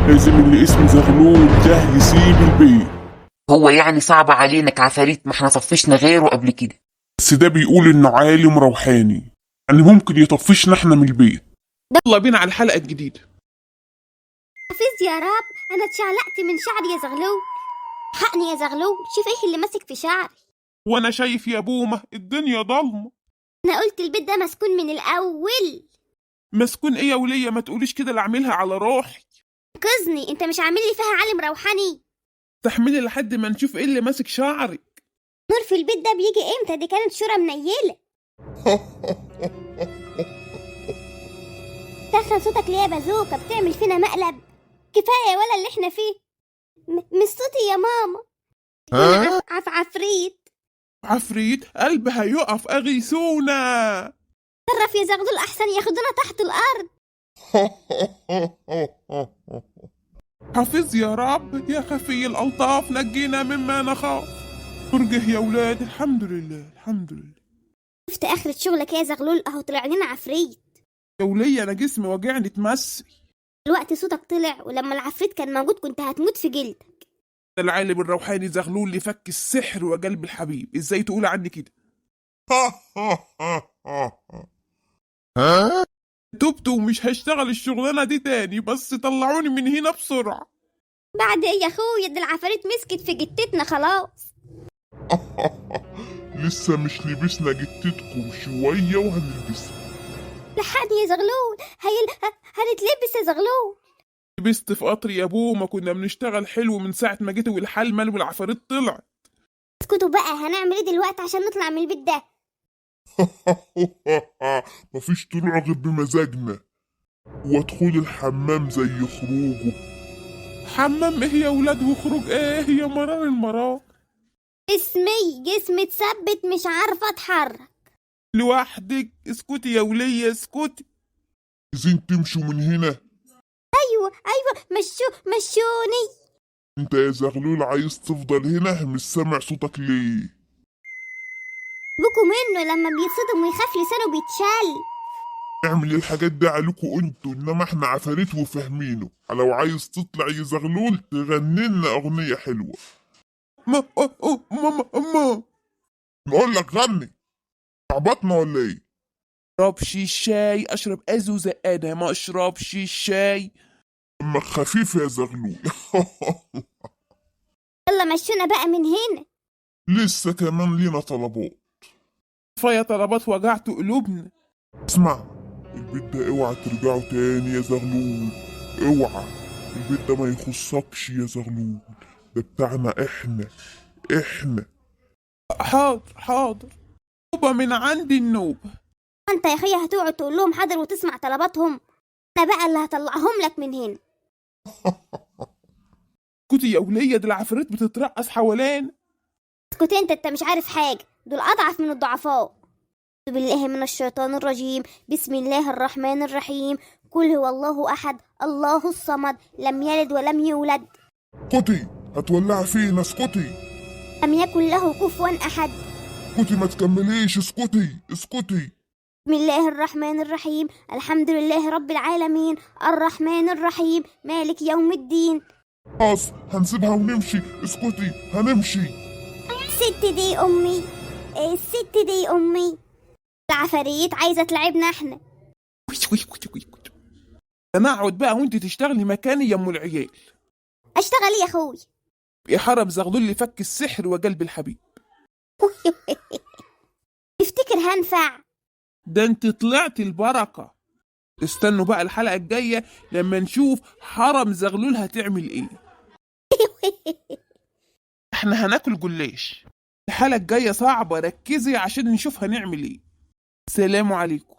لازم اللي اسمه زغلول ده يسيب البيت. هو يعني صعب علينا كعفاريت؟ ما احنا طفشنا غيره قبل كده. بس ده بيقول انه عالم روحاني، يعني ممكن يطفشنا احنا من البيت. يلا بينا على الحلقة الجديدة. حفيظ يا رب، انا اتشعلقت من شعري يا زغلول. حقني يا زغلول، شوف ايه اللي ماسك في شعري. وانا شايف يا بومة الدنيا ضلمة. انا قلت البيت ده مسكون من الاول. مسكون ايه يا ولية؟ ما تقوليش كده، اللي اعملها على روحي. انقذني، انت مش عامل لي فيها عالم روحاني؟ استحملي لحد ما نشوف ايه اللي ماسك شعرك. نور في البيت ده بيجي امتى؟ دي كانت شورى منيله. تخن صوتك ليه يا بازوكا؟ بتعمل فينا مقلب. كفايه ولا اللي احنا فيه. مش صوتي يا ماما. عفريت. عفريت؟ قلبي هيقف، اغيثونا. تصرف يا زغلول احسن ياخدونا تحت الارض. حافظ يا رب يا خفي الألطاف، نجينا مما نخاف. ارجه يا ولاد، الحمد لله الحمد لله. شفت اخرة شغلك يا زغلول؟ اهو طلع لنا عفريت. يا ولية انا جسمي واجعني، تمسي. الوقت صوتك طلع، ولما العفريت كان موجود كنت هتموت في جلدك. العالم الروحاني زغلول اللي فك السحر وقلب الحبيب، ازاي تقول عني كده؟ تبت ومش هشتغل الشغلانة دي تاني، بس طلعوني من هنا بسرعة. بعد ايه يا اخويا؟ ده العفاريت مسكت في جتتنا خلاص. لسه مش لبسنا جتتكم شوية وهنلبسها. لحقني يا زغلول، هنتلبس يا زغلول. لبست في قطر يا ابوه، ما كنا بنشتغل حلو من ساعة ما جيت والحال مال والعفاريت طلع. اسكتوا بقى، هنعمل ايه دلوقتي عشان نطلع من البيت ده؟ مفيش طلوع غير بمزاجنا، وادخل الحمام زي خروجه. حمام ايه يا ولاد وخروج ايه يا مرار المرار؟ جسمي اتثبت، مش عارفه اتحرك. لوحدك؟ اسكتي يا ولية اسكتي. عايزين تمشوا من هنا؟ ايوه مشوني. انت يا زغلول عايز تفضل هنا؟ مش سامع صوتك ليه؟ بكوا منه لما بيتصدم ويخاف لسانه بيتشل. اعمل الحاجات دي عليكوا انتوا، انما احنا عفاريت وفاهمينه. لو عايز تطلع يا زغلول تغني لنا اغنية حلوة. ما ما نقول لك غني، عبطنا ولا ايه؟ اشربش الشاي، اشرب ازوزة، انا ما اشربش الشاي. دمك خفيف يا زغلول. يلا مشونا بقى من هنا. لسه كمان لينا طلبات. كفاية طلبات، وجعت قلوبنا. اسمع، البيت ده اوعى ترجعوا تاني يا زغلول، اوعى. البيت ده ما يخصكش يا زغلول، ده بتاعنا احنا. حاضر. نوبة من عندي النوبة. انت يا اخويا هتقعد تقول لهم حاضر وتسمع طلباتهم؟ انا بقى اللي هطلعهم لك من هنا. اسكتي يا ولية، دي العفاريت بتترقص حوالينا. اسكت انت مش عارف حاجه، دول اضعف من الضعفاء. أعوذ بالله من الشيطان الرجيم، بسم الله الرحمن الرحيم. قل هو الله احد الله الصمد، لم يلد ولم يولد. اسكتي، هتولعي فينا، اسكتي. لم يكن له كفوا احد. اسكتي ما تكمليش، اسكتي. بسم الله الرحمن الرحيم، الحمد لله رب العالمين، الرحمن الرحيم، مالك يوم الدين. خلاص هنسيبها ونمشي، اسكتي هنمشي. الست دي امي. العفاريت عايزه تلعبنا احنا. انا اقعد بقى وانت تشتغلي مكاني يا ام العيال. اشتغل ايه يا اخوي؟ يا حرب زغلول اللي فك السحر وقلب الحبيب. تفتكر هنفع؟ ده انت طلعت البركة. استنوا بقى الحلقة الجاية لما نشوف حرم زغلول هتعمل ايه. احنا هناكل جلاش. الحلقة الجاية صعبة، ركزي عشان نشوف هنعمل ايه. سلام عليكم.